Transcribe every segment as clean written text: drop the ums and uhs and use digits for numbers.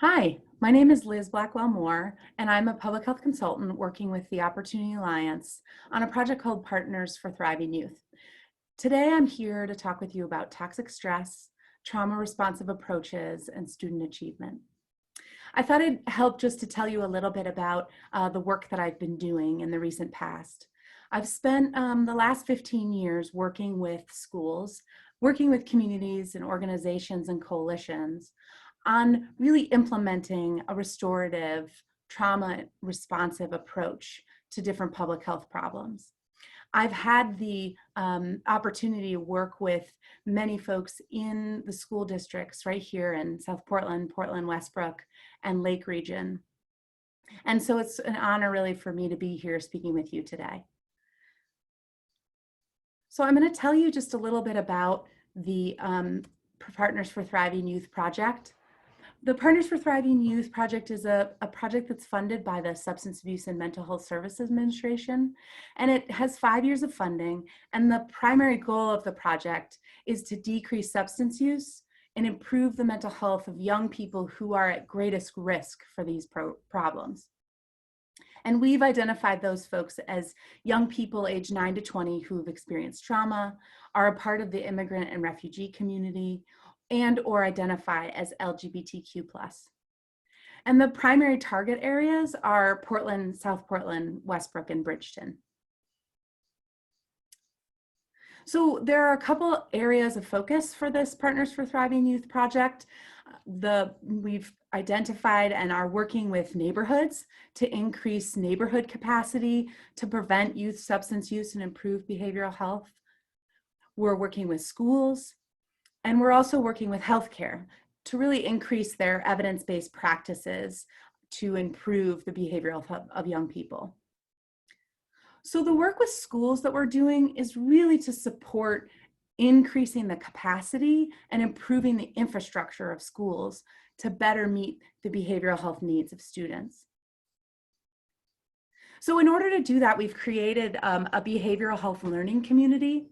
Hi, my name is Liz Blackwell-Moore, and I'm a public health consultant working with the Opportunity Alliance on a project called Partners for Thriving Youth. Today, I'm here to talk with you about toxic stress, trauma-responsive approaches, and student achievement. I thought it'd help just to tell you a little bit about the work that I've been doing in the recent past. I've spent the last 15 years working with schools, working with communities and organizations and coalitions on really implementing a restorative, trauma responsive approach to different public health problems. I've had the opportunity to work with many folks in the school districts right here in South Portland, Portland, Westbrook, and Lake Region. And so it's an honor really for me to be here speaking with you today. So I'm going to tell you just a little bit about the Partners for Thriving Youth project. The Partners for Thriving Youth project is a project that's funded by the Substance Abuse and Mental Health Services Administration, and it has 5 years of funding, and the primary goal of the project is to decrease substance use and improve the mental health of young people who are at greatest risk for these problems. And we've identified those folks as young people aged 9 to 20 who've experienced trauma, are a part of the immigrant and refugee community, and or identify as LGBTQ+. And the primary target areas are Portland, South Portland, Westbrook, and Bridgeton. So there are a couple areas of focus for this Partners for Thriving Youth project. We've identified and are working with neighborhoods to increase neighborhood capacity to prevent youth substance use and improve behavioral health. We're working with schools, and we're also working with healthcare to really increase their evidence-based practices to improve the behavioral health of young people. So the work with schools that we're doing is really to support increasing the capacity and improving the infrastructure of schools to better meet the behavioral health needs of students. So in order to do that, we've created a behavioral health learning community.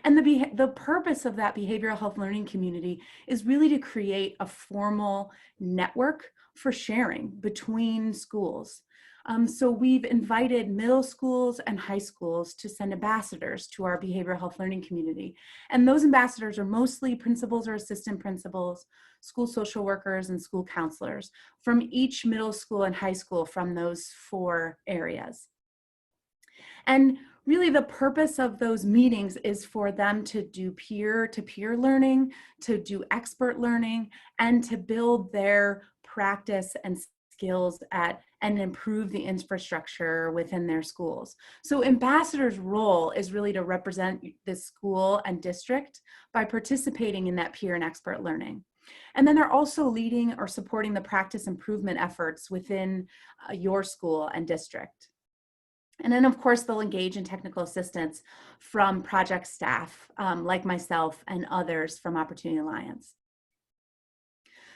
And the purpose of that behavioral health learning community is really to create a formal network for sharing between schools. So we've invited middle schools and high schools to send ambassadors to our behavioral health learning community. And those ambassadors are mostly principals or assistant principals, school social workers, and school counselors from each middle school and high school from those 4 areas. And really the purpose of those meetings is for them to do peer-to-peer learning, to do expert learning, and to build their practice and skills and improve the infrastructure within their schools. So ambassadors' role is really to represent the school and district by participating in that peer and expert learning. And then they're also leading or supporting the practice improvement efforts within your school and district. And then, of course, they'll engage in technical assistance from project staff like myself and others from Opportunity Alliance.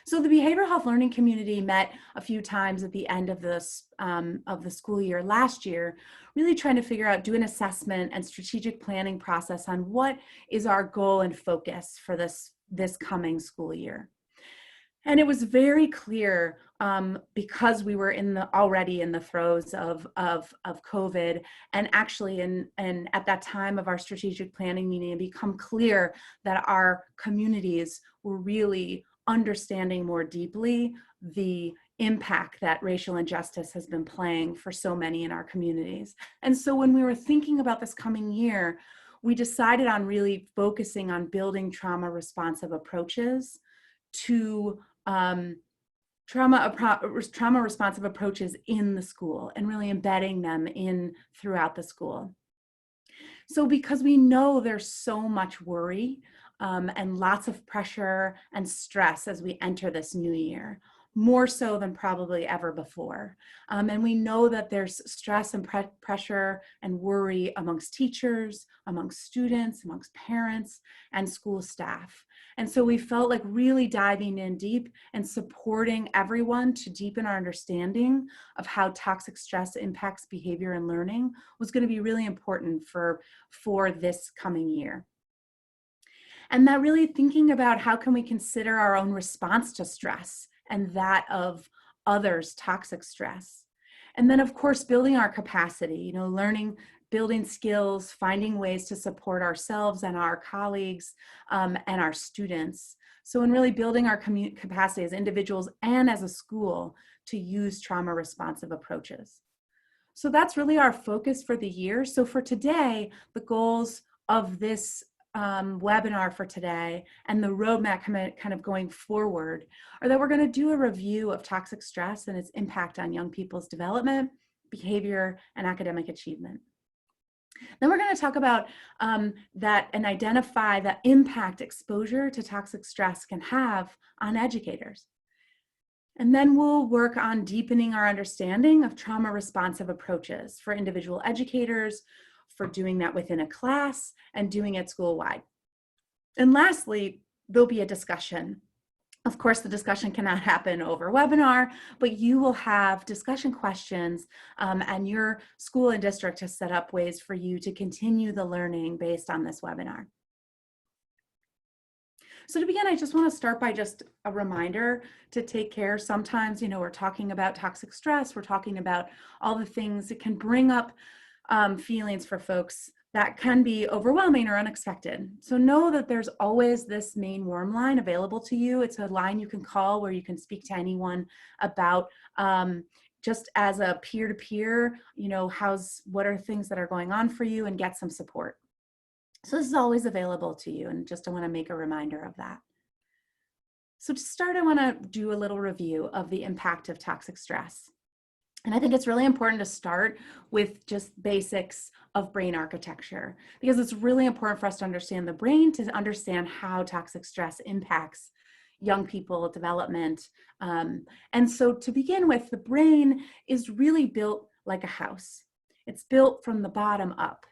So the behavioral health learning community met a few times at the end of the school year last year, really trying to figure out, do an assessment and strategic planning process on what is our goal and focus for this coming school year. And it was very clear because we were already in the throes of COVID, and actually and at that time of our strategic planning meeting, it became clear that our communities were really understanding more deeply the impact that racial injustice has been playing for so many in our communities. And so when we were thinking about this coming year, we decided on really focusing on building trauma responsive approaches to trauma responsive approaches in the school and really embedding them throughout the school. So because we know there's so much worry and lots of pressure and stress as we enter this new year, more so than probably ever before. And we know that there's stress and pressure and worry amongst teachers, amongst students, amongst parents, and school staff. And so we felt like really diving in deep and supporting everyone to deepen our understanding of how toxic stress impacts behavior and learning was going to be really important for this coming year. And that really thinking about how can we consider our own response to stress and that of others' toxic stress. And then, of course, building our capacity, learning, building skills, finding ways to support ourselves and our colleagues and our students. So in really building our capacity as individuals and as a school to use trauma responsive approaches. So that's really our focus for the year. So for today, the goals of this webinar for today and the roadmap kind of going forward are that we're going to do a review of toxic stress and its impact on young people's development, behavior, and academic achievement. Then we're going to talk about that and identify the impact exposure to toxic stress can have on educators. And then we'll work on deepening our understanding of trauma responsive approaches for individual educators, for doing that within a class and doing it school-wide. And lastly, there'll be a discussion. Of course, the discussion cannot happen over webinar, but you will have discussion questions and your school and district has set up ways for you to continue the learning based on this webinar. So to begin, I just want to start by just a reminder to take care. Sometimes, we're talking about toxic stress, we're talking about all the things that can bring up feelings for folks that can be overwhelming or unexpected. So know that there's always this main warm line available to you. It's a line you can call where you can speak to anyone about just as a peer-to-peer, what are things that are going on for you and get some support. So this is always available to you, and just I want to make a reminder of that. So to start, I want to do a little review of the impact of toxic stress. And I think it's really important to start with just basics of brain architecture, because it's really important for us to understand the brain, to understand how toxic stress impacts young people development. And so to begin with, the brain is really built like a house. It's built from the bottom up.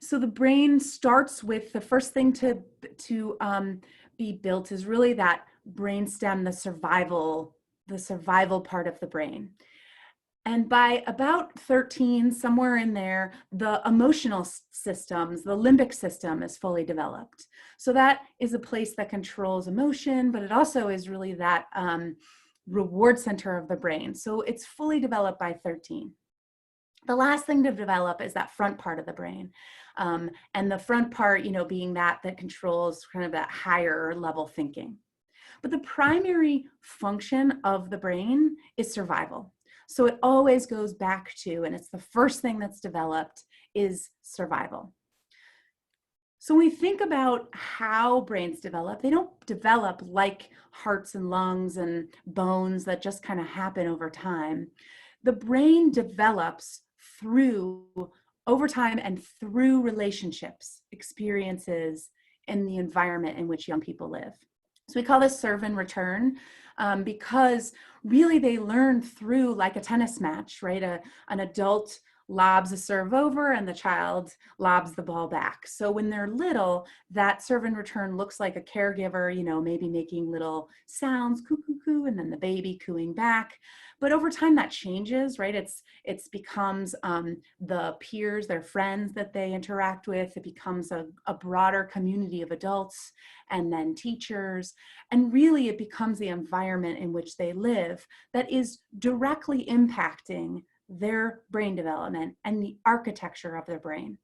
So the brain starts with the first thing to be built is really that brainstem, the survival part of the brain. And by about 13, somewhere in there, the emotional systems, the limbic system is fully developed. So that is a place that controls emotion, but it also is really that reward center of the brain. So it's fully developed by 13. The last thing to develop is that front part of the brain. And the front part, being that controls kind of that higher level thinking. But the primary function of the brain is survival. So it always goes back to, and it's the first thing that's developed, is survival. So when we think about how brains develop, they don't develop like hearts and lungs and bones that just kind of happen over time. The brain develops over time and through relationships, experiences, and the environment in which young people live. So we call this serve and return because really they learn through like a tennis match, right? An adult lobs a serve over and the child lobs the ball back. So when they're little, that serve and return looks like a caregiver, maybe making little sounds, coo, coo, coo, and then the baby cooing back. But over time that changes, right? It's becomes the peers, their friends that they interact with. It becomes a broader community of adults and then teachers. And really it becomes the environment in which they live that is directly impacting their brain development and the architecture of their brain.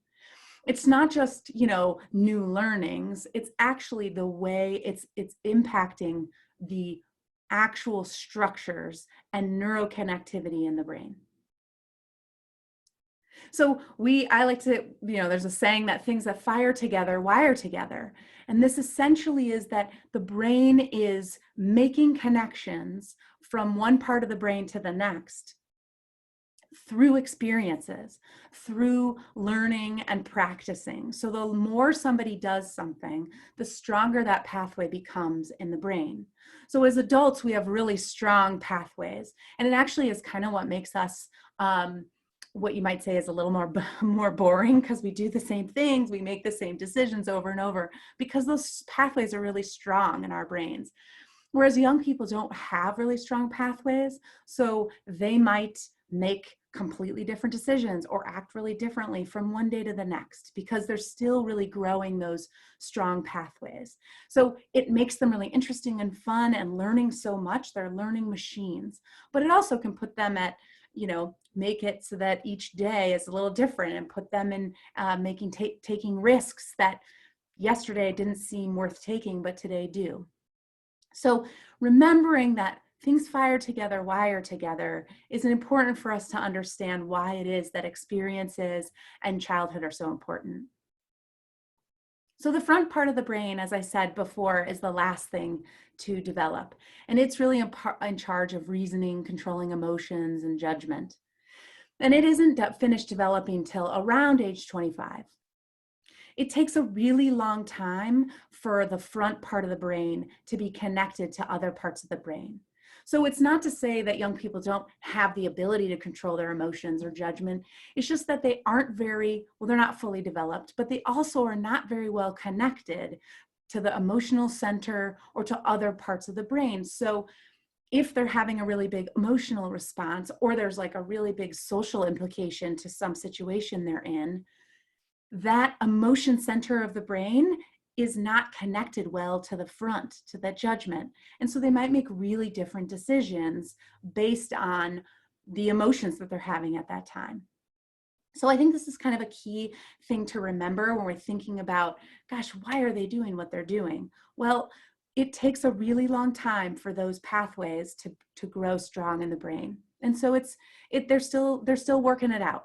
It's not just, new learnings, it's actually the way it's impacting the actual structures and neuroconnectivity in the brain. So I like to, there's a saying that things that fire together wire together. And this essentially is that the brain is making connections from one part of the brain to the next through experiences, through learning and practicing. So the more somebody does something, the stronger that pathway becomes in the brain. So as adults, we have really strong pathways. And it actually is kind of what makes us what you might say is a little more boring, because we do the same things, we make the same decisions over and over, because those pathways are really strong in our brains. Whereas young people don't have really strong pathways, so they might make completely different decisions or act really differently from one day to the next, because they're still really growing those strong pathways. So it makes them really interesting and fun and learning so much. They're learning machines, but it also can put them at, make it so that each day is a little different and put them in taking risks that yesterday didn't seem worth taking, but today do. So remembering that things fire together, wire together, is important for us to understand why it is that experiences and childhood are so important. So the front part of the brain, as I said before, is the last thing to develop. And it's really in charge of reasoning, controlling emotions, and judgment. And it isn't finished developing till around age 25. It takes a really long time for the front part of the brain to be connected to other parts of the brain. So it's not to say that young people don't have the ability to control their emotions or judgment. It's just that they aren't they're not fully developed, but they also are not very well connected to the emotional center or to other parts of the brain. So if they're having a really big emotional response, or there's like a really big social implication to some situation they're in, that emotion center of the brain is not connected well to the front, to that judgment. And so they might make really different decisions based on the emotions that they're having at that time. So I think this is kind of a key thing to remember when we're thinking about, gosh, why are they doing what they're doing? Well, it takes a really long time for those pathways to grow strong in the brain. And so they're still working it out.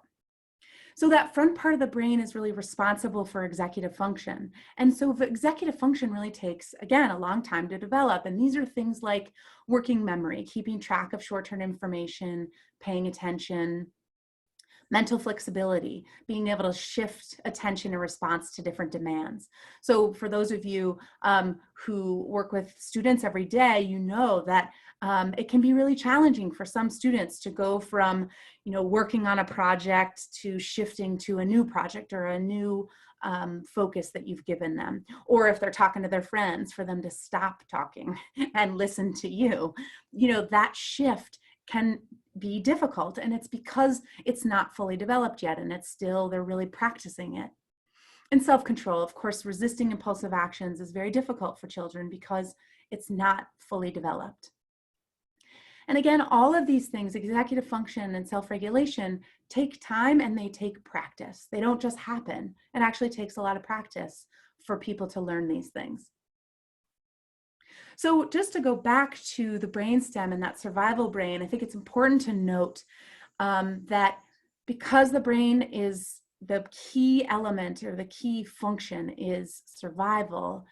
So that front part of the brain is really responsible for executive function. And so the executive function really takes, again, a long time to develop. And these are things like working memory, keeping track of short-term information, paying attention, mental flexibility, being able to shift attention in response to different demands. So for those of you who work with students every day, you know that it can be really challenging for some students to go from, working on a project to shifting to a new project or a new focus that you've given them. Or if they're talking to their friends, for them to stop talking and listen to you. That shift can be difficult, and it's because it's not fully developed yet, and they're really practicing it. And self-control, of course, resisting impulsive actions is very difficult for children because it's not fully developed. And again, all of these things, executive function and self-regulation, take time and they take practice. They don't just happen. It actually takes a lot of practice for people to learn these things. So just to go back to the brainstem and that survival brain, I think it's important to note that because the brain is the key element, or the key function is survival,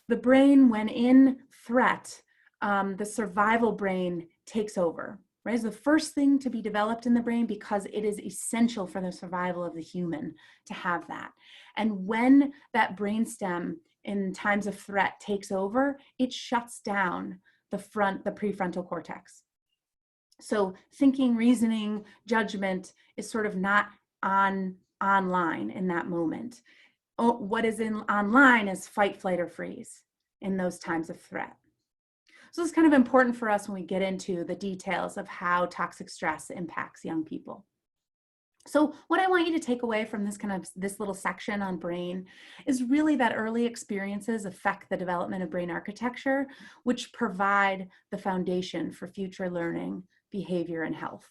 the brain, when in threat, the survival brain takes over, right? It's the first thing to be developed in the brain because it is essential for the survival of the human to have that. And when that brainstem in times of threat takes over, it shuts down the prefrontal cortex. So thinking, reasoning, judgment is sort of not online in that moment. What is online is fight, flight, or freeze in those times of threat. So it's kind of important for us when we get into the details of how toxic stress impacts young people. So what I want you to take away from this little section on brain is really that early experiences affect the development of brain architecture, which provide the foundation for future learning, behavior, and health.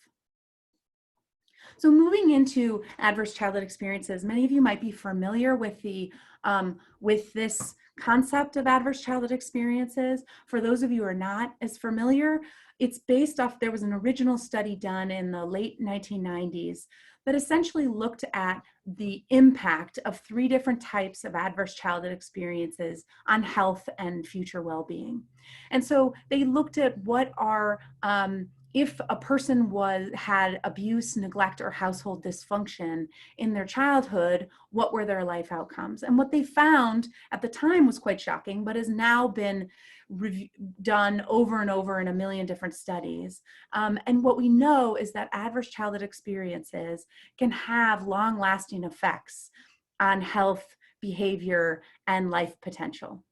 So moving into adverse childhood experiences, many of you might be familiar with this concept of adverse childhood experiences. For those of you who are not as familiar, it's based off, there was an original study done in the late 1990s that essentially looked at the impact of 3 different types of adverse childhood experiences on health and future well-being. And so they looked at what are, if a person had abuse, neglect, or household dysfunction in their childhood, what were their life outcomes? And what they found at the time was quite shocking, but has now been done over and over in a million different studies. And what we know is that adverse childhood experiences can have long-lasting effects on health, behavior, and life potential.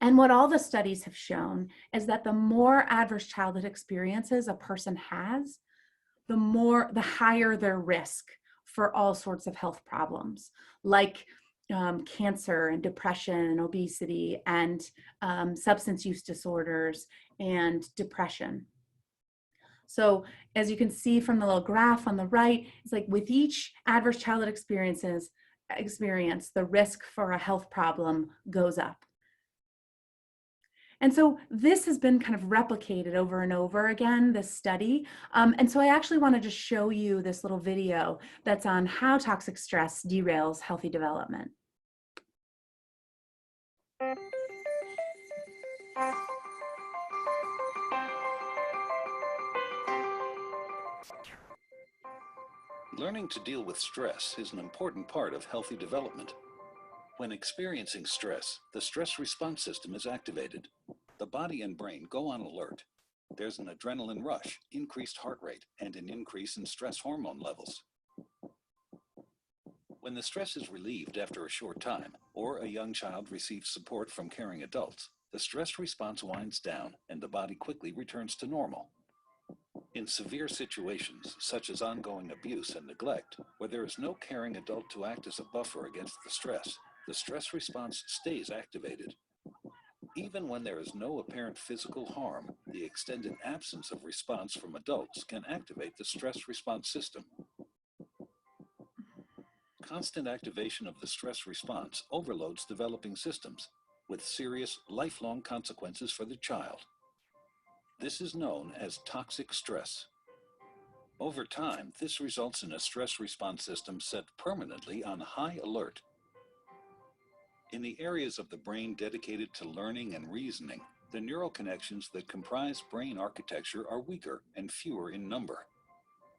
And what all the studies have shown is that the more adverse childhood experiences a person has, the higher their risk for all sorts of health problems, like cancer and depression and obesity and substance use disorders and depression. So as you can see from the little graph on the right, it's like with each adverse childhood experience, the risk for a health problem goes up. And so this has been kind of replicated over and over again, this study. And so I actually wanted to show you this little video that's on how toxic stress derails healthy development. Learning to deal with stress is an important part of healthy development. When experiencing stress, the stress response system is activated. The body and brain go on alert. There's an adrenaline rush, increased heart rate, and an increase in stress hormone levels. When the stress is relieved after a short time, or a young child receives support from caring adults, the stress response winds down and the body quickly returns to normal. In severe situations, such as ongoing abuse and neglect, where there is no caring adult to act as a buffer against the stress response stays activated. Even when there is no apparent physical harm, the extended absence of response from adults can activate the stress response system. Constant activation of the stress response overloads developing systems, with serious, lifelong consequences for the child. This is known as toxic stress. Over time, this results in a stress response system set permanently on high alert. In the areas of the brain dedicated to learning and reasoning, the neural connections that comprise brain architecture are weaker and fewer in number.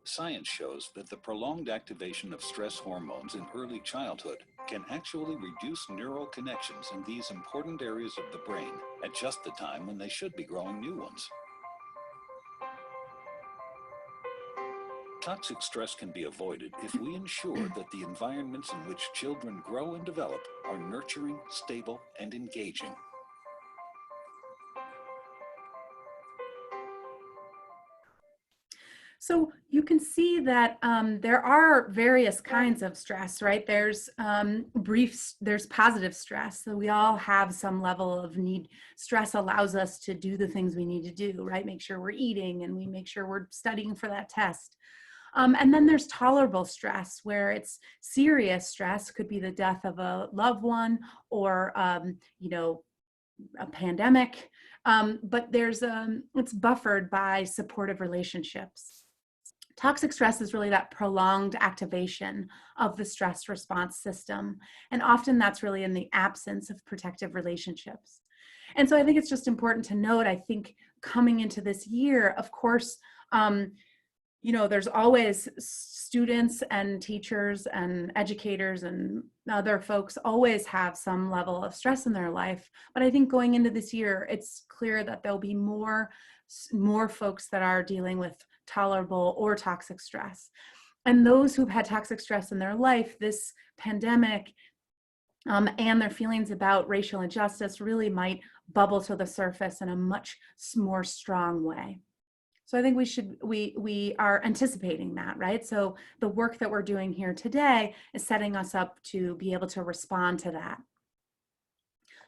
Science shows that the prolonged activation of stress hormones in early childhood can actually reduce neural connections in these important areas of the brain at just the time when they should be growing new ones. Toxic stress can be avoided if we ensure that the environments in which children grow and develop are nurturing, stable, and engaging. So you can see that there are various kinds of stress, right? There's there's positive stress. So we all have some level of need. Stress allows us to do the things we need to do, right? Make sure we're eating and we make sure we're studying for that test. And then there's tolerable stress, where it's serious stress, could be the death of a loved one or, you know, a pandemic. But it's buffered by supportive relationships. Toxic stress is really that prolonged activation of the stress response system. And often that's really in the absence of protective relationships. And so I think it's just important to note, I think coming into this year, of course, you know, there's always students and teachers and educators and other folks always have some level of stress in their life. But I think going into this year, it's clear that there'll be more folks that are dealing with tolerable or toxic stress. And those who've had toxic stress in their life, this pandemic and their feelings about racial injustice really might bubble to the surface in a much more strong way. So I think we are anticipating that, right? So the work that we're doing here today is setting us up to be able to respond to that.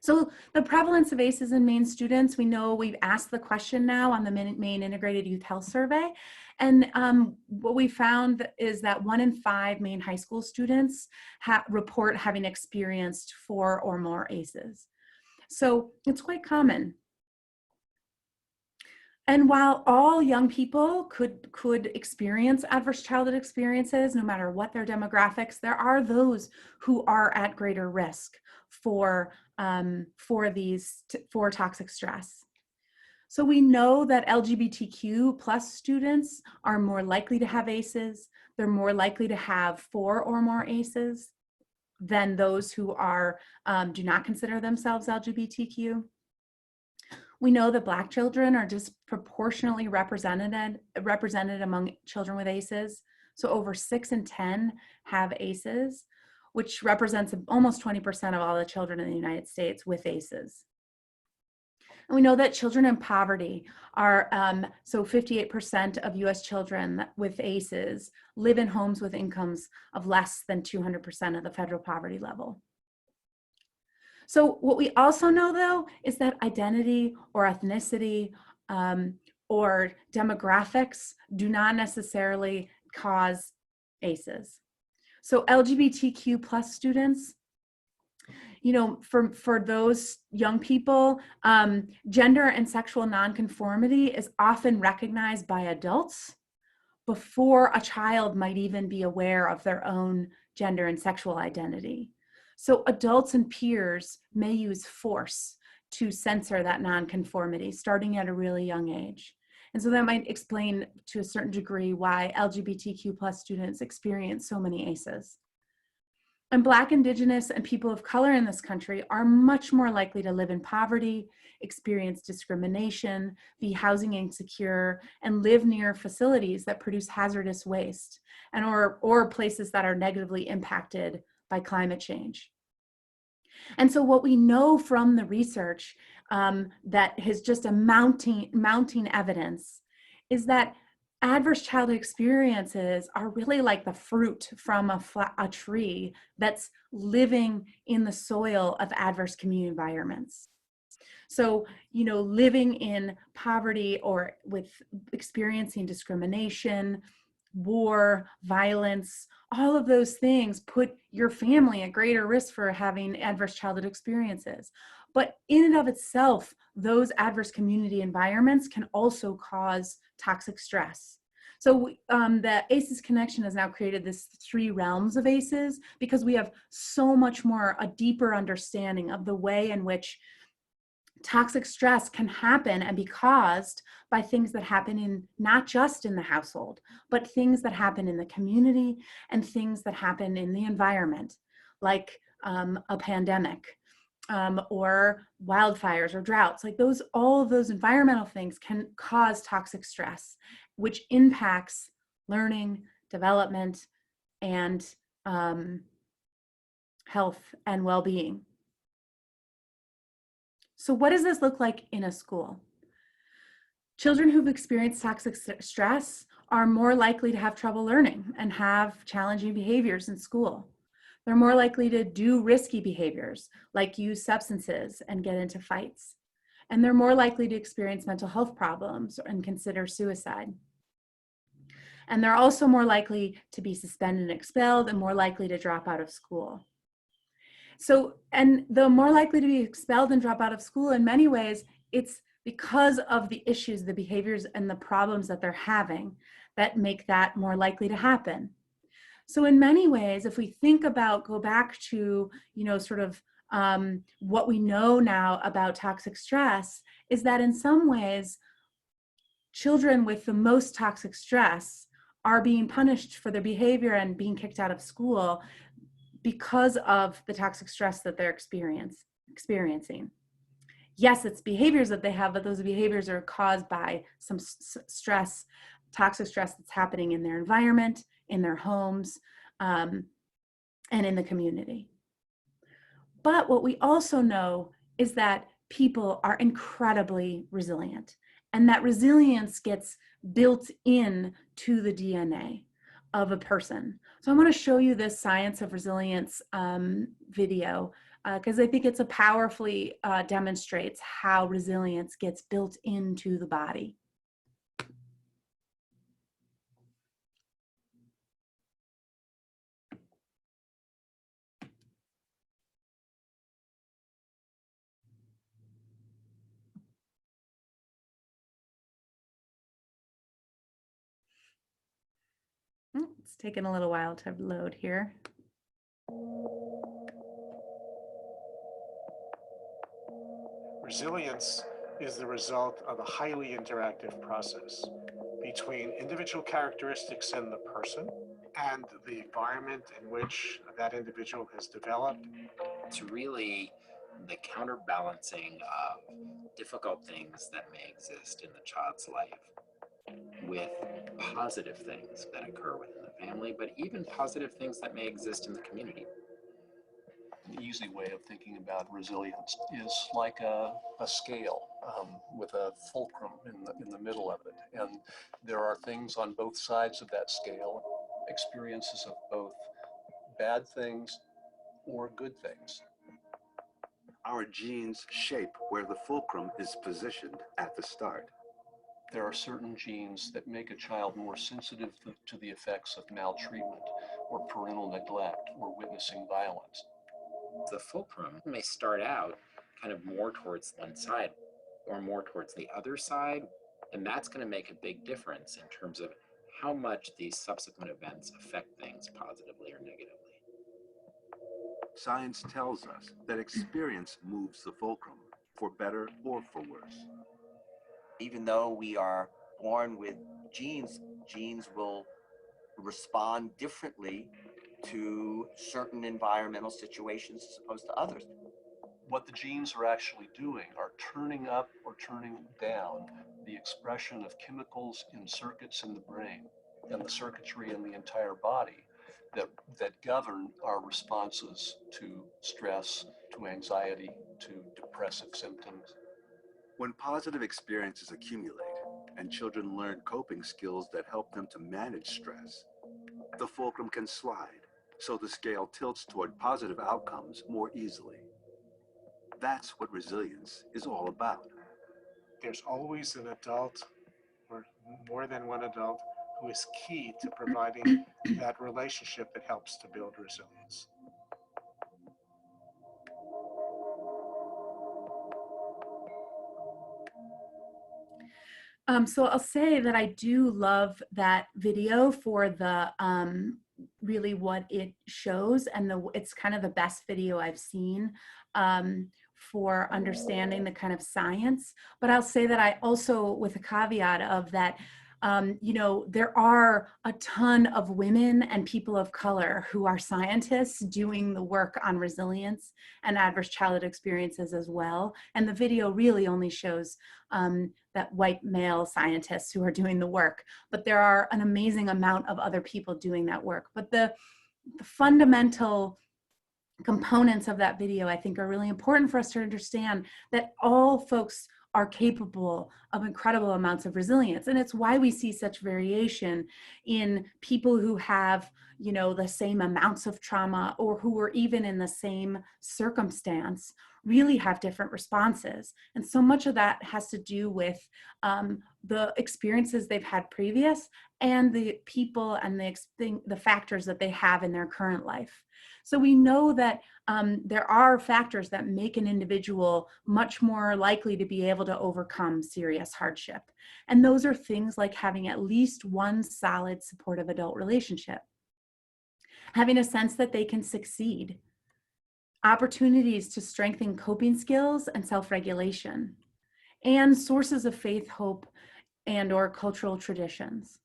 So the prevalence of ACEs in Maine students, we know we've asked the question now on the Maine Integrated Youth Health Survey. And what we found is that 1 in 5 Maine high school students report having experienced 4 or more ACEs. So it's quite common. And while all young people could experience adverse childhood experiences, no matter what their demographics, there are those who are at greater risk for toxic stress. So we know that LGBTQ plus students are more likely to have ACEs. They're more likely to have 4 or more ACEs than those who are do not consider themselves LGBTQ. We know that Black children are disproportionately represented among children with ACEs. So over 6 in 10 have ACEs, which represents almost 20% of all the children in the United States with ACEs. And we know that children in poverty are, so 58% of US children with ACEs live in homes with incomes of less than 200% of the federal poverty level. So what we also know, though, is that identity or ethnicity or demographics do not necessarily cause ACEs. So LGBTQ plus students, for those young people, gender and sexual nonconformity is often recognized by adults before a child might even be aware of their own gender and sexual identity. So adults and peers may use force to censor that nonconformity starting at a really young age. And so that might explain to a certain degree why LGBTQ plus students experience so many ACEs. And Black, Indigenous, and people of color in this country are much more likely to live in poverty, experience discrimination, be housing insecure, and live near facilities that produce hazardous waste and or places that are negatively impacted by climate change. And so what we know from the research that has just a mounting evidence is that adverse childhood experiences are really like the fruit from a tree that's living in the soil of adverse community environments. So, living in poverty or with experiencing discrimination, war, violence, all of those things put your family at greater risk for having adverse childhood experiences. But in and of itself, those adverse community environments can also cause toxic stress. So the ACEs Connection has now created this 3 realms of ACEs because we have so much more, a deeper understanding of the way in which toxic stress can happen and be caused by things that happen in not just in the household, but things that happen in the community and things that happen in the environment, like a pandemic or wildfires or droughts. Like all of those environmental things can cause toxic stress, which impacts learning, development, and health and well-being. So what does this look like in a school? Children who've experienced toxic stress are more likely to have trouble learning and have challenging behaviors in school. They're more likely to do risky behaviors like use substances and get into fights. And they're more likely to experience mental health problems and consider suicide. And they're also more likely to be suspended and expelled and more likely to drop out of school. So, and the more likely to be expelled and drop out of school, in many ways, it's because of the issues, the behaviors, and the problems that they're having that make that more likely to happen. So in many ways, if we think about, go back to, what we know now about toxic stress, is that in some ways, children with the most toxic stress are being punished for their behavior and being kicked out of school because of the toxic stress that they're experiencing. Yes, it's behaviors that they have, but those behaviors are caused by some stress, toxic stress that's happening in their environment, in their homes, and in the community. But what we also know is that people are incredibly resilient, and that resilience gets built in to the DNA of a person. So I want to show you this Science of Resilience video because I think it's a powerfully demonstrates how resilience gets built into the body. It's taken a little while to load here. Resilience is the result of a highly interactive process between individual characteristics in the person and the environment in which that individual has developed. It's really the counterbalancing of difficult things that may exist in the child's life with positive things that occur within the family, but even positive things that may exist in the community. An easy way of thinking about resilience is like a scale. with a fulcrum in the middle of it. And there are things on both sides of that scale, experiences of both bad things or good things. Our genes shape where the fulcrum is positioned at the start. There are certain genes that make a child more sensitive to the effects of maltreatment or parental neglect or witnessing violence. The fulcrum may start out kind of more towards one side or more towards the other side, and that's going to make a big difference in terms of how much these subsequent events affect things positively or negatively. Science tells us that experience moves the fulcrum, for better or for worse. Even though we are born with genes, genes will respond differently to certain environmental situations as opposed to others. What the genes are actually doing are turning up or turning down the expression of chemicals in circuits in the brain and the circuitry in the entire body that govern our responses to stress, to anxiety, to depressive symptoms. When positive experiences accumulate and children learn coping skills that help them to manage stress, the fulcrum can slide, so the scale tilts toward positive outcomes more easily. That's what resilience is all about. There's always an adult, or more than one adult, who is key to providing that relationship that helps to build resilience. So I'll say that I do love that video for the really what it shows, and it's kind of the best video I've seen for understanding the kind of science. But I'll say that I also, with a caveat of that, you know, there are a ton of women and people of color who are scientists doing the work on resilience and adverse childhood experiences as well. And the video really only shows that white male scientists who are doing the work, but there are an amazing amount of other people doing that work. But the fundamental components of that video, I think, are really important for us to understand that all folks are capable of incredible amounts of resilience. And it's why we see such variation in people who have, you know, the same amounts of trauma, or who are even in the same circumstance, really have different responses. And so much of that has to do with the experiences they've had previous and the people and the factors that they have in their current life. So we know that there are factors that make an individual much more likely to be able to overcome serious hardship. And those are things like having at least one solid supportive adult relationship, having a sense that they can succeed, opportunities to strengthen coping skills and self-regulation, and sources of faith, hope, and/or cultural traditions.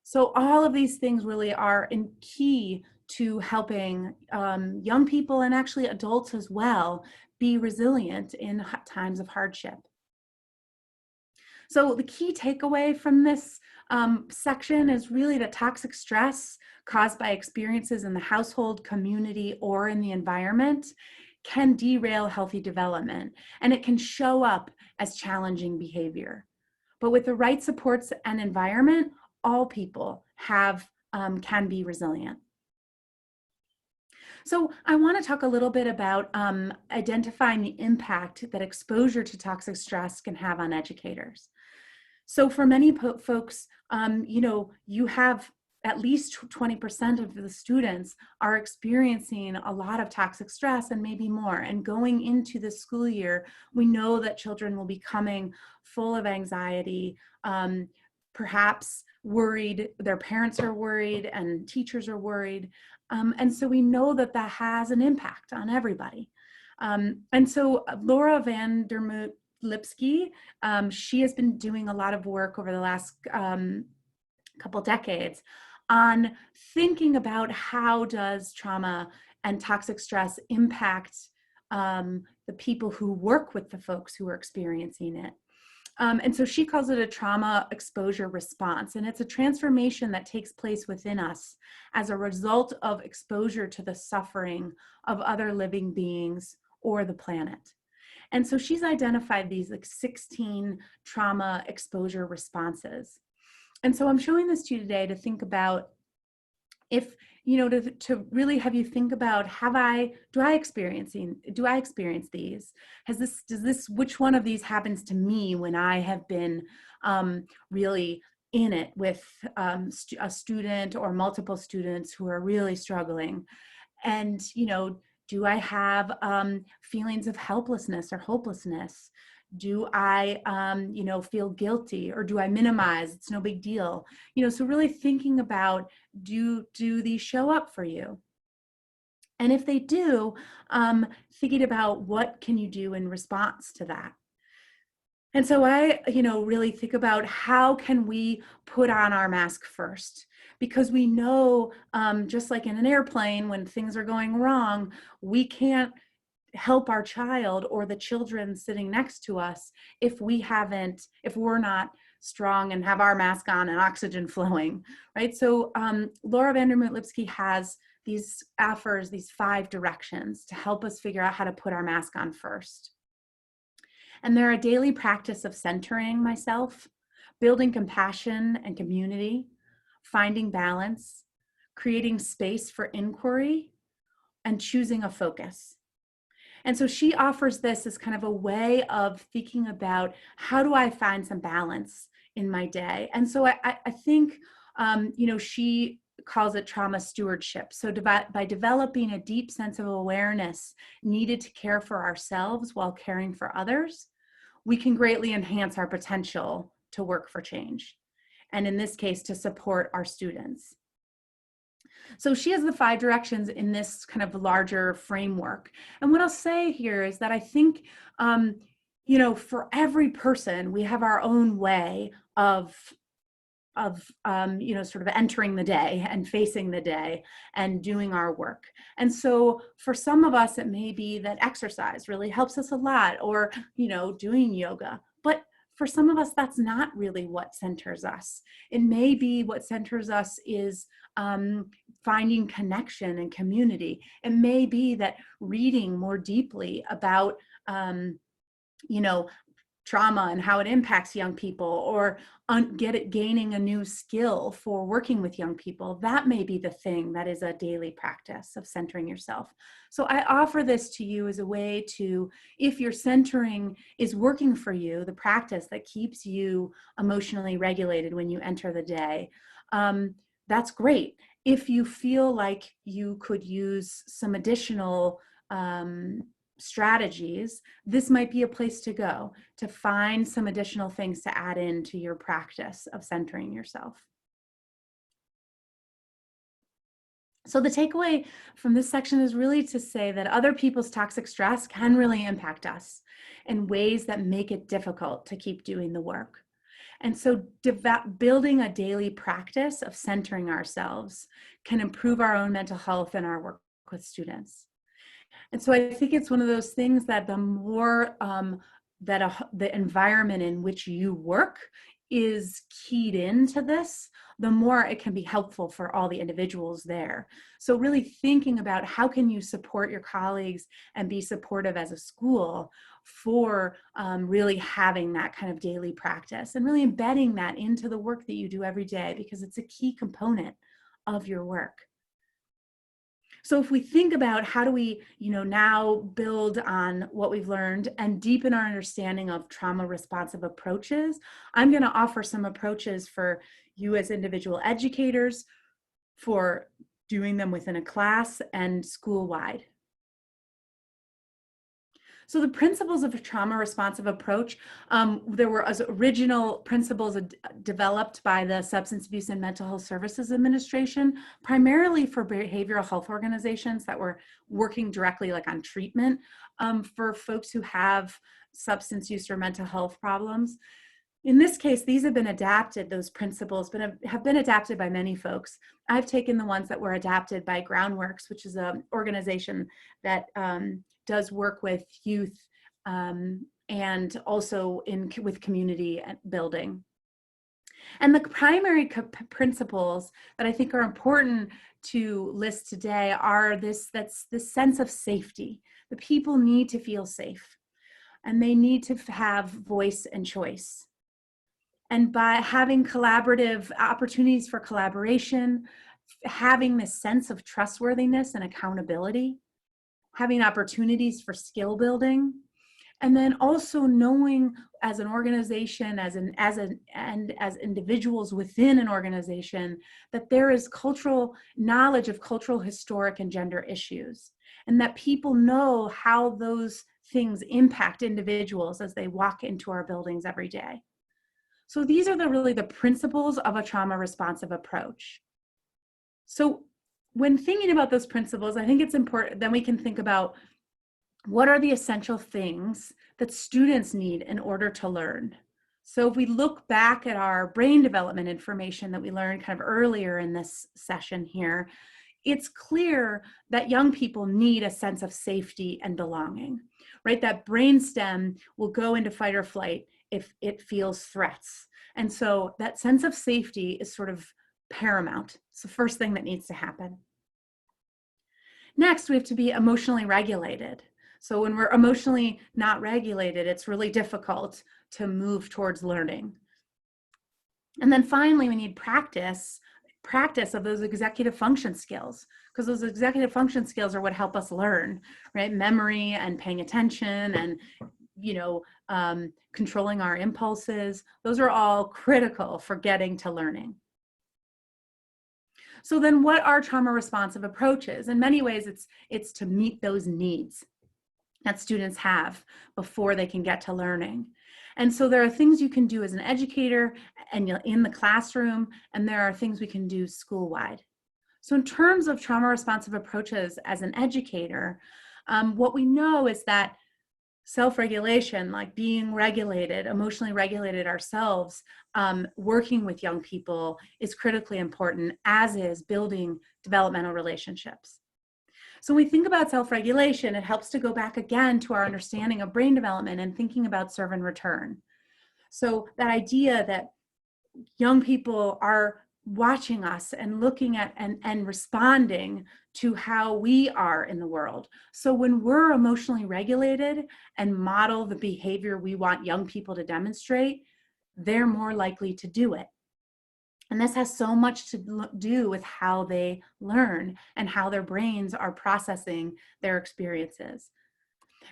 So all of these things really are key to helping young people, and actually adults as well, be resilient in times of hardship. So the key takeaway from this section is really that toxic stress caused by experiences in the household, community, or in the environment can derail healthy development, and it can show up as challenging behavior. But with the right supports and environment, all people can be resilient. So I want to talk a little bit about identifying the impact that exposure to toxic stress can have on educators. So for many folks, you know, you have at least 20% of the students are experiencing a lot of toxic stress, and maybe more. And going into the school year, we know that children will be coming full of anxiety, perhaps worried, their parents are worried, and teachers are worried. And so we know that that has an impact on everybody. And so Laura van der Lipsky, she has been doing a lot of work over the last couple decades on thinking about how does trauma and toxic stress impact the people who work with the folks who are experiencing it. And so she calls it a trauma exposure response, and it's a transformation that takes place within us as a result of exposure to the suffering of other living beings or the planet. And so she's identified these like 16 trauma exposure responses. And so I'm showing this to you today to think about if, you know, to really have you think about, do I experience these? Which one of these happens to me when I have been really in it with a student or multiple students who are really struggling? And, you know, do I have feelings of helplessness or hopelessness? Do I, you know, feel guilty, or do I minimize? It's no big deal. You know, so really thinking about, do these show up for you? And if they do, thinking about what can you do in response to that? And so I, you know, really think about how can we put on our mask first? Because we know, just like in an airplane, when things are going wrong, we can't help our child or the children sitting next to us if we're not strong and have our mask on and oxygen flowing, right? So Laura Vandermoot-Lipsky has these 5 directions to help us figure out how to put our mask on first. And they're a daily practice of centering myself, building compassion and community, finding balance, creating space for inquiry, and choosing a focus. And so she offers this as kind of a way of thinking about, how do I find some balance in my day? And so I think, you know, she calls it trauma stewardship. So by developing a deep sense of awareness needed to care for ourselves while caring for others, we can greatly enhance our potential to work for change. And in this case, to support our students. So she has the 5 directions in this kind of larger framework. And what I'll say here is that I think, you know, for every person, we have our own way of you know, sort of entering the day and facing the day and doing our work. And so for some of us, it may be that exercise really helps us a lot, or, you know, doing yoga. But for some of us, that's not really what centers us. It may be what centers us is finding connection and community. It may be that reading more deeply about, you know, trauma and how it impacts young people, or gaining a new skill for working with young people. That may be the thing that is a daily practice of centering yourself. So I offer this to you as a way to, if your centering is working for you, the practice that keeps you emotionally regulated when you enter the day, that's great. If you feel like you could use some additional strategies, this might be a place to go to find some additional things to add into your practice of centering yourself. So the takeaway from this section is really to say that other people's toxic stress can really impact us in ways that make it difficult to keep doing the work. And so building a daily practice of centering ourselves can improve our own mental health and our work with students. And so I think it's one of those things that the more the environment in which you work is keyed into this, the more it can be helpful for all the individuals there. So really thinking about, how can you support your colleagues and be supportive as a school for really having that kind of daily practice, and really embedding that into the work that you do every day, because it's a key component of your work. So if we think about, how do we, you know, now build on what we've learned and deepen our understanding of trauma responsive approaches, I'm going to offer some approaches for you as individual educators, for doing them within a class and school-wide. So the principles of a trauma responsive approach, there were original principles developed by the Substance Abuse and Mental Health Services Administration, primarily for behavioral health organizations that were working directly like on treatment for folks who have substance use or mental health problems. In this case, these have been adapted, those principles, but have been adapted by many folks. I've taken the ones that were adapted by Groundworks, which is an organization that does work with youth and also with community building. And the primary principles that I think are important to list today are this sense of safety. The people need to feel safe. and they need to have voice and choice. And by having collaborative opportunities for collaboration, having this sense of trustworthiness and accountability, having opportunities for skill building, and then also knowing as an organization, as individuals within an organization, that there is cultural knowledge of cultural, historic, and gender issues, and that people know how those things impact individuals as they walk into our buildings every day. So these are really the principles of a trauma responsive approach. So when thinking about those principles, I think it's important, then we can think about what are the essential things that students need in order to learn. So if we look back at our brain development information that we learned kind of earlier in this session here, it's clear that young people need a sense of safety and belonging, right? That brainstem will go into fight or flight if it feels threats. And so that sense of safety is sort of paramount. It's the first thing that needs to happen. Next, we have to be emotionally regulated. So when we're emotionally not regulated, it's really difficult to move towards learning. And then finally, we need practice of those executive function skills, because those executive function skills are what help us learn, right? Memory and paying attention and, controlling our impulses. Those are all critical for getting to learning. So then what are trauma responsive approaches? In many ways, it's to meet those needs that students have before they can get to learning. And so there are things you can do as an educator and in the classroom, and there are things we can do school-wide. So in terms of trauma responsive approaches as an educator, what we know is that self-regulation, like being regulated, emotionally regulated ourselves, working with young people is critically important, as is building developmental relationships. So when we think about self-regulation, it helps to go back again to our understanding of brain development and thinking about serve and return. So that idea that young people are watching us and looking at and responding to how we are in the world. So when we're emotionally regulated and model the behavior we want young people to demonstrate, they're more likely to do it. And this has so much to do with how they learn and how their brains are processing their experiences.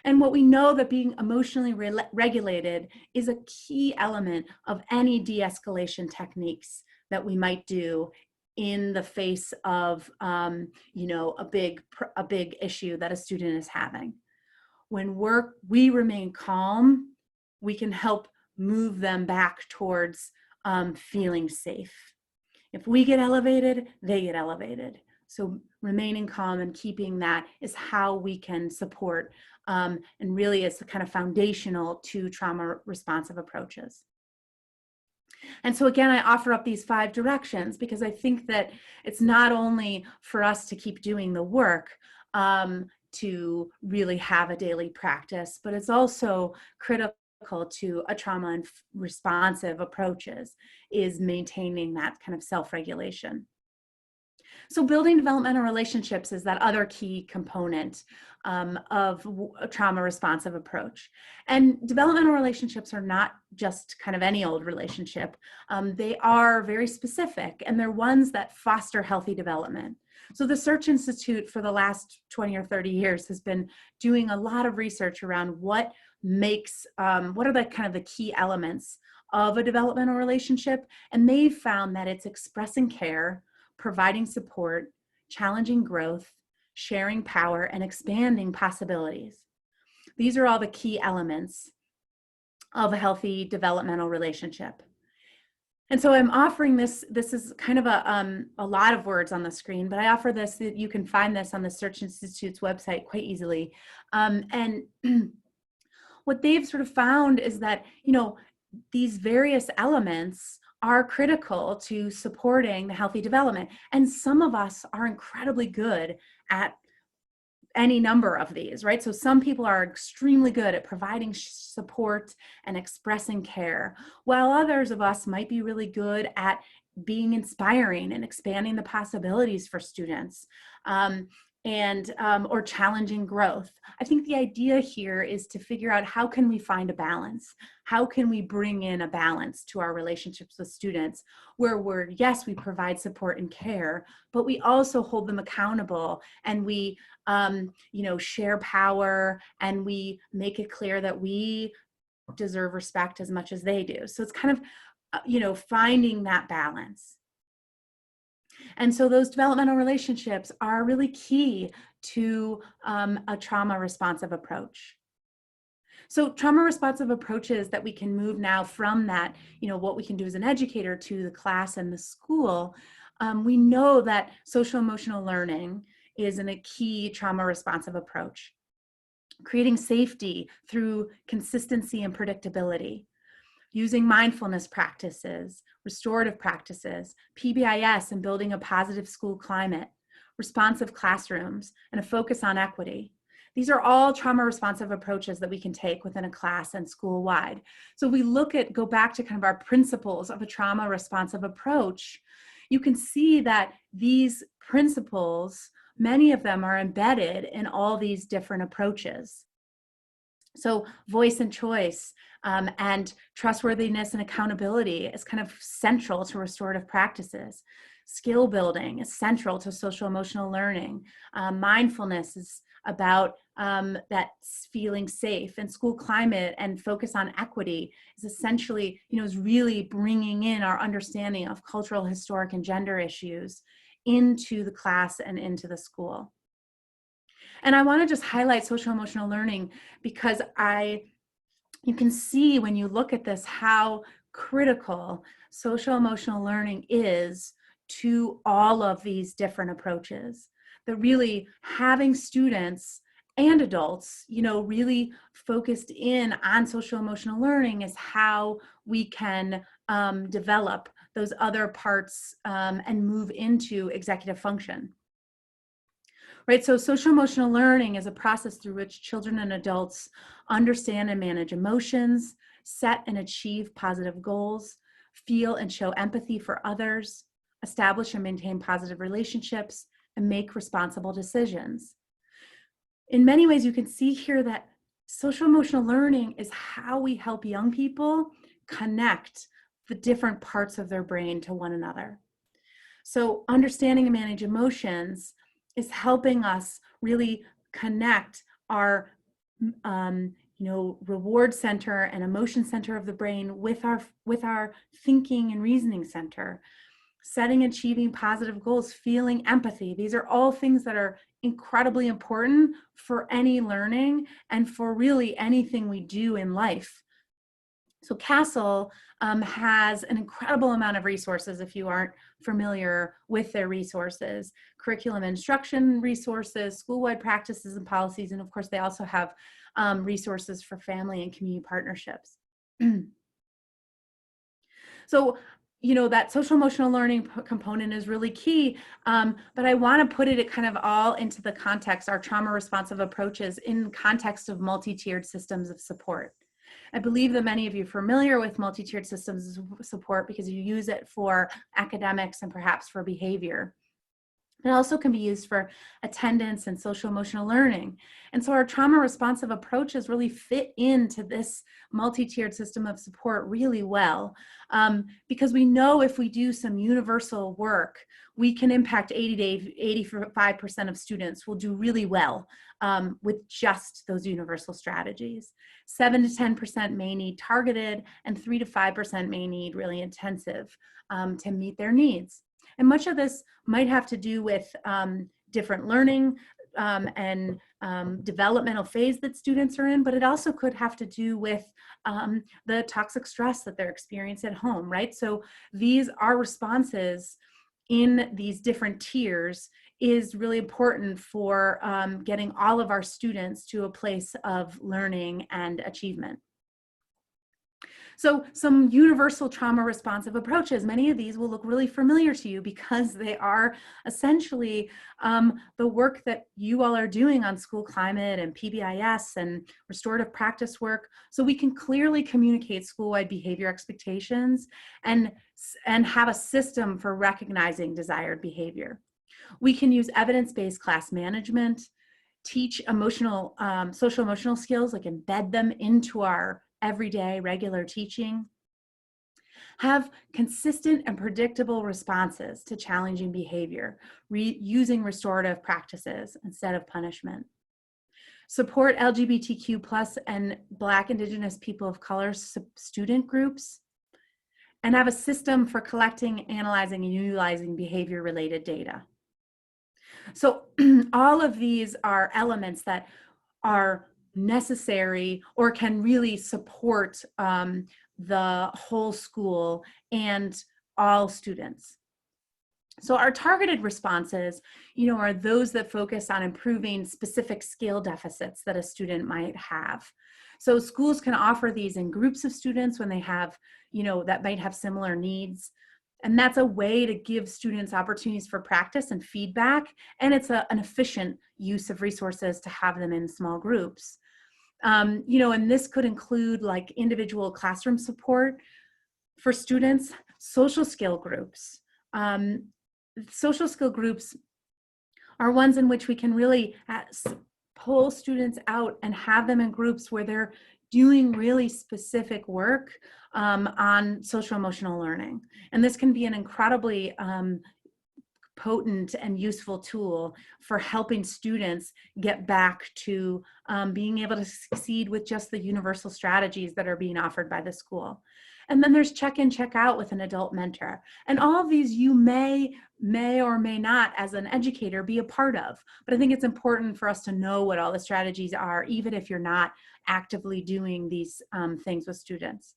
And what we know that being emotionally regulated is a key element of any de-escalation techniques that we might do in the face of a big issue that a student is having. When we remain calm, we can help move them back towards feeling safe. If we get elevated, they get elevated. So remaining calm and keeping that is how we can support and really is kind of foundational to trauma responsive approaches. And so again, I offer up these 5 directions because I think that it's not only for us to keep doing the work to really have a daily practice, but it's also critical to a trauma and responsive approaches is maintaining that kind of self-regulation. So building developmental relationships is that other key component of a trauma responsive approach. And developmental relationships are not just kind of any old relationship. They are very specific, and they're ones that foster healthy development. So the Search Institute for the last 20 or 30 years has been doing a lot of research around what are the kind of the key elements of a developmental relationship. And they've found that it's expressing care, providing support, challenging growth, sharing power, and expanding possibilities. These are all the key elements of a healthy developmental relationship. And so I'm offering this is kind of a lot of words on the screen, but I offer this, that you can find this on the Search Institute's website quite easily. And what they've sort of found is that, these various elements are critical to supporting the healthy development. And some of us are incredibly good at any number of these, right? So some people are extremely good at providing support and expressing care, while others of us might be really good at being inspiring and expanding the possibilities for students. and or challenging growth. I think the idea here is to figure out how can we find a balance? How can we bring in a balance to our relationships with students where yes, we provide support and care, but we also hold them accountable, and we share power, and we make it clear that we deserve respect as much as they do. So it's kind of, finding that balance. And so those developmental relationships are really key to a trauma responsive approach. So trauma responsive approaches that we can move now from that, what we can do as an educator to the class and the school. We know that social emotional learning is a key trauma responsive approach. Creating safety through consistency and predictability. Using mindfulness practices, restorative practices, PBIS, and building a positive school climate, responsive classrooms, and a focus on equity. These are all trauma responsive approaches that we can take within a class and school-wide. So we go back to kind of our principles of a trauma responsive approach. You can see that these principles, many of them are embedded in all these different approaches. So voice and choice and trustworthiness and accountability is kind of central to restorative practices. Skill building is central to social emotional learning. Mindfulness is about that feeling safe, and school climate and focus on equity is essentially, is really bringing in our understanding of cultural, historic, and gender issues into the class and into the school. And I want to just highlight social emotional learning because you can see when you look at this how critical social emotional learning is to all of these different approaches. That really having students and adults, really focused in on social emotional learning is how we can develop those other parts and move into executive function. Right, so social emotional learning is a process through which children and adults understand and manage emotions, set and achieve positive goals, feel and show empathy for others, establish and maintain positive relationships, and make responsible decisions. In many ways, you can see here that social emotional learning is how we help young people connect the different parts of their brain to one another. So understanding and manage emotions is helping us really connect our reward center and emotion center of the brain with our thinking and reasoning center. Setting and achieving positive goals, feeling empathy. These are all things that are incredibly important for any learning and for really anything we do in life. So CASTLE has an incredible amount of resources if you aren't familiar with their resources, curriculum instruction resources, school-wide practices and policies, and of course they also have resources for family and community partnerships. So, that social emotional learning component is really key, but I want to put it kind of all into the context, our trauma responsive approaches in context of multi-tiered systems of support. I believe that many of you are familiar with multi-tiered systems of support because you use it for academics and perhaps for behavior. It also can be used for attendance and social emotional learning. And so our trauma responsive approaches really fit into this multi-tiered system of support really well, because we know if we do some universal work, we can impact 80 to 85% of students will do really well with just those universal strategies. 7 to 10% may need targeted, and 3 to 5% may need really intensive to meet their needs. And much of this might have to do with different learning and developmental phase that students are in, but it also could have to do with the toxic stress that they're experiencing at home, right? So these are responses in these different tiers is really important for getting all of our students to a place of learning and achievement. So some universal trauma responsive approaches, many of these will look really familiar to you because they are essentially the work that you all are doing on school climate and PBIS and restorative practice work. So we can clearly communicate school-wide behavior expectations and have a system for recognizing desired behavior. We can use evidence-based class management, teach emotional, social emotional skills, like embed them into our everyday regular teaching. Have consistent and predictable responses to challenging behavior, using restorative practices instead of punishment. Support LGBTQ plus and Black, Indigenous, people of color student groups, and have a system for collecting, analyzing, and utilizing behavior-related data. So all of these are elements that are necessary or can really support the whole school and all students. So our targeted responses, are those that focus on improving specific skill deficits that a student might have. So schools can offer these in groups of students when they have, that might have similar needs. And that's a way to give students opportunities for practice and feedback. And it's an efficient use of resources to have them in small groups. And this could include like individual classroom support for students, social skill groups. Social skill groups are ones in which we can really pull students out and have them in groups where they're doing really specific work on social emotional learning. And this can be an incredibly potent and useful tool for helping students get back to being able to succeed with just the universal strategies that are being offered by the school. And then there's check in, check out with an adult mentor. And all of these you may or may not, as an educator, be a part of. But I think it's important for us to know what all the strategies are, even if you're not actively doing these things with students.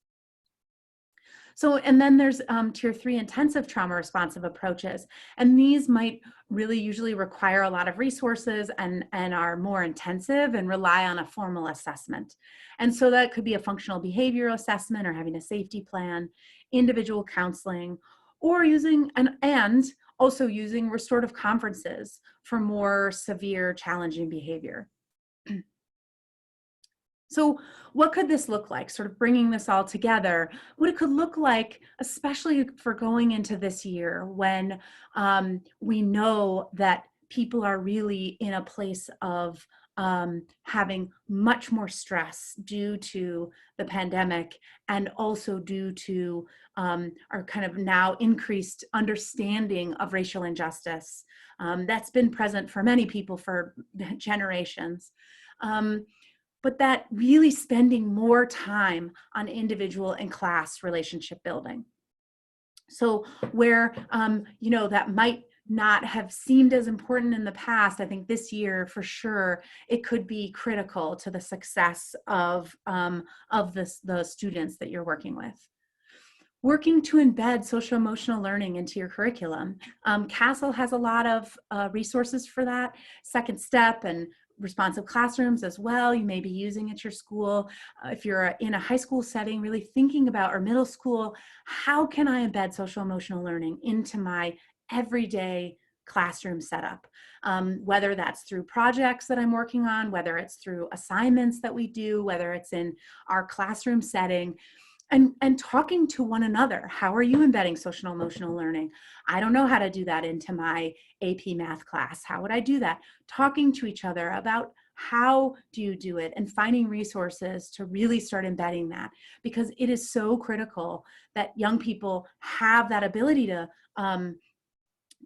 So, and then there's tier 3 intensive trauma responsive approaches. And these might really usually require a lot of resources and are more intensive and rely on a formal assessment. And so that could be a functional behavioral assessment or having a safety plan, individual counseling, or using, and also using restorative conferences for more severe challenging behavior. So what could this look like, sort of bringing this all together? What it could look like, especially for going into this year when we know that people are really in a place of having much more stress due to the pandemic and also due to our kind of now increased understanding of racial injustice that's been present for many people for generations. But that really spending more time on individual and class relationship building. So where, that might not have seemed as important in the past, I think this year for sure, it could be critical to the success of the students that you're working with. Working to embed social emotional learning into your curriculum. CASEL has a lot of resources for that. Second Step and responsive classrooms as well, you may be using at your school. If you're in a high school setting, really thinking about, or middle school, how can I embed social emotional learning into my everyday classroom setup? Whether that's through projects that I'm working on, whether it's through assignments that we do, whether it's in our classroom setting, and talking to one another. How are you embedding social emotional learning? I don't know how to do that into my AP math class. How would I do that? Talking to each other about how do you do it and finding resources to really start embedding that, because it is so critical that young people have that ability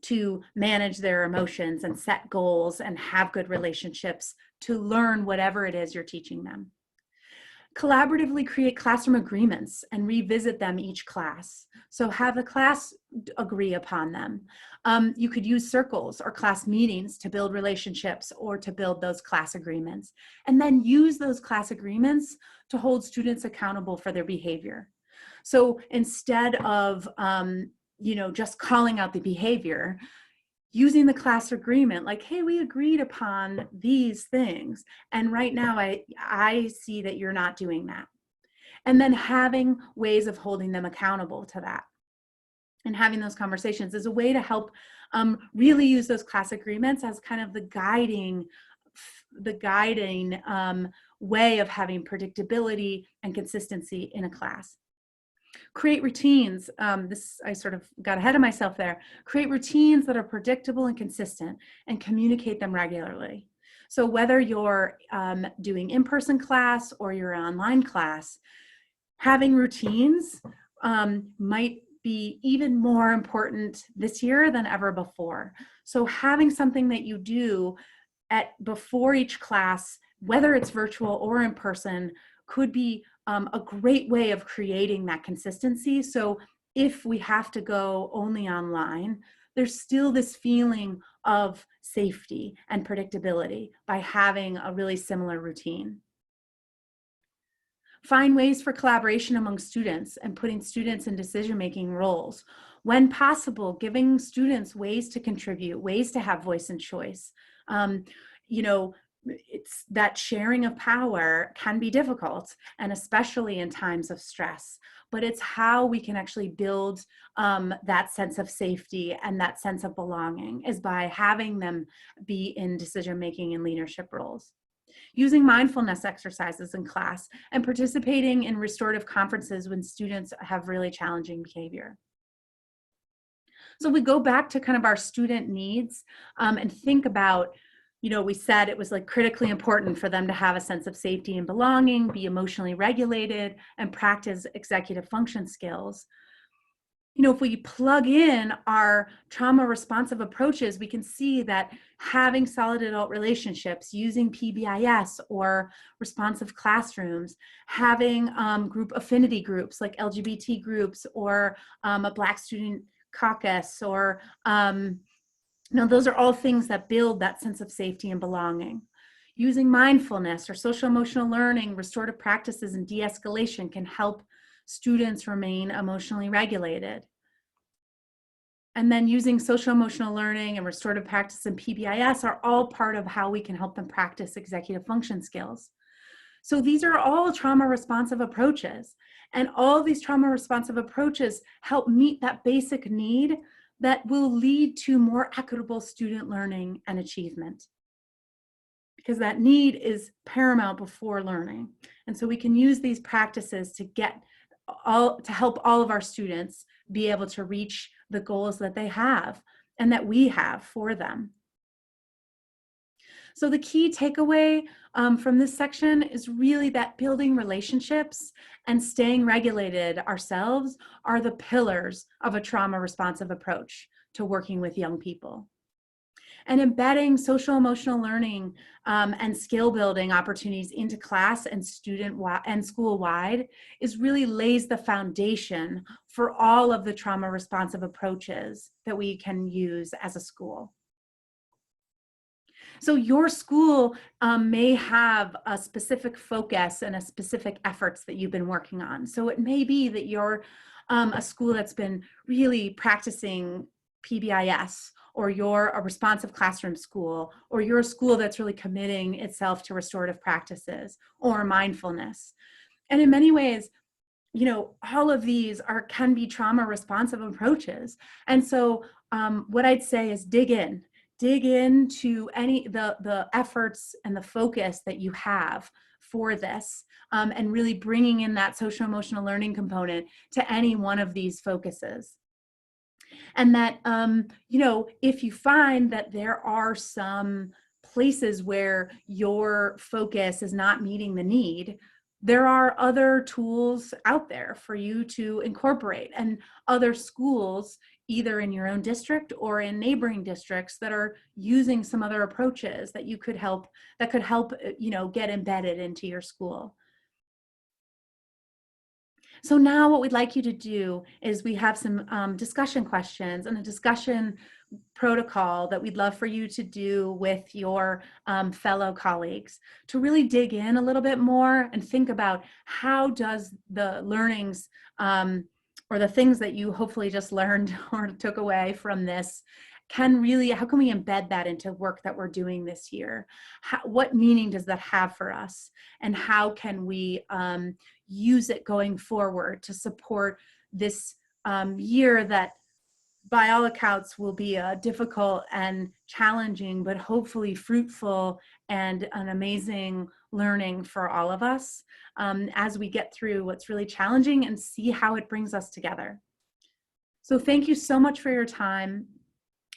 to manage their emotions and set goals and have good relationships to learn whatever it is you're teaching them. Collaboratively create classroom agreements and revisit them each class. So have the class agree upon them. You could use circles or class meetings to build relationships or to build those class agreements, and then use those class agreements to hold students accountable for their behavior. So instead of just calling out the behavior, using the class agreement, like, hey, we agreed upon these things, and right now I see that you're not doing that. And then having ways of holding them accountable to that. And having those conversations is a way to help really use those class agreements as kind of the guiding way of having predictability and consistency in a class. Create routines. I sort of got ahead of myself there. Create routines that are predictable and consistent and communicate them regularly. So whether you're doing in-person class or your online class, having routines might be even more important this year than ever before. So having something that you do before each class, whether it's virtual or in person, could be a great way of creating that consistency. So if we have to go only online, there's still this feeling of safety and predictability by having a really similar routine. Find ways for collaboration among students and putting students in decision-making roles. When possible, giving students ways to contribute, ways to have voice and choice. You know, it's that sharing of power can be difficult, and especially in times of stress, but it's how we can actually build that sense of safety and that sense of belonging is by having them be in decision-making and leadership roles. Using mindfulness exercises in class and participating in restorative conferences when students have really challenging behavior. So we go back to kind of our student needs and think about, we said it was like critically important for them to have a sense of safety and belonging, be emotionally regulated, and practice executive function skills. If we plug in our trauma responsive approaches, we can see that having solid adult relationships, using PBIS or responsive classrooms, having group affinity groups like LGBT groups or a Black student caucus, or those are all things that build that sense of safety and belonging. Using mindfulness or social emotional learning, restorative practices, and de-escalation can help students remain emotionally regulated. And then using social emotional learning and restorative practice and PBIS are all part of how we can help them practice executive function skills. So these are all trauma responsive approaches, and all these trauma responsive approaches help meet that basic need that will lead to more equitable student learning and achievement, because that need is paramount before learning. And so we can use these practices to help all of our students be able to reach the goals that they have and that we have for them. So the key takeaway from this section is really that building relationships and staying regulated ourselves are the pillars of a trauma responsive approach to working with young people. And embedding social emotional learning and skill building opportunities into class and school-wide really lays the foundation for all of the trauma responsive approaches that we can use as a school. So your school may have a specific focus and a specific efforts that you've been working on. So it may be that you're a school that's been really practicing PBIS, or you're a responsive classroom school, or you're a school that's really committing itself to restorative practices or mindfulness. And in many ways, all of these can be trauma responsive approaches. And so what I'd say is dig into the efforts and the focus that you have for this, and really bringing in that social emotional learning component to any one of these focuses. And that, if you find that there are some places where your focus is not meeting the need, there are other tools out there for you to incorporate, and other schools, either in your own district or in neighboring districts, that are using some other approaches that could help, get embedded into your school. So now what we'd like you to do is we have some discussion questions and a discussion protocol that we'd love for you to do with your fellow colleagues to really dig in a little bit more and think about how does the learnings or the things that you hopefully just learned or took away from this how can we embed that into work that we're doing this year? What meaning does that have for us? And how can we use it going forward to support this year that by all accounts, will be a difficult and challenging, but hopefully fruitful and an amazing learning for all of us as we get through what's really challenging and see how it brings us together. So thank you so much for your time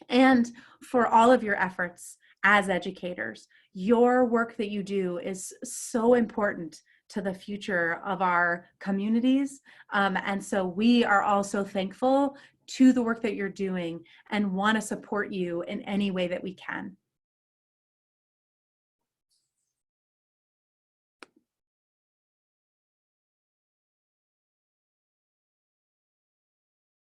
and for all of your efforts as educators. Your work that you do is so important to the future of our communities. And so we are also thankful to the work that you're doing and want to support you in any way that we can.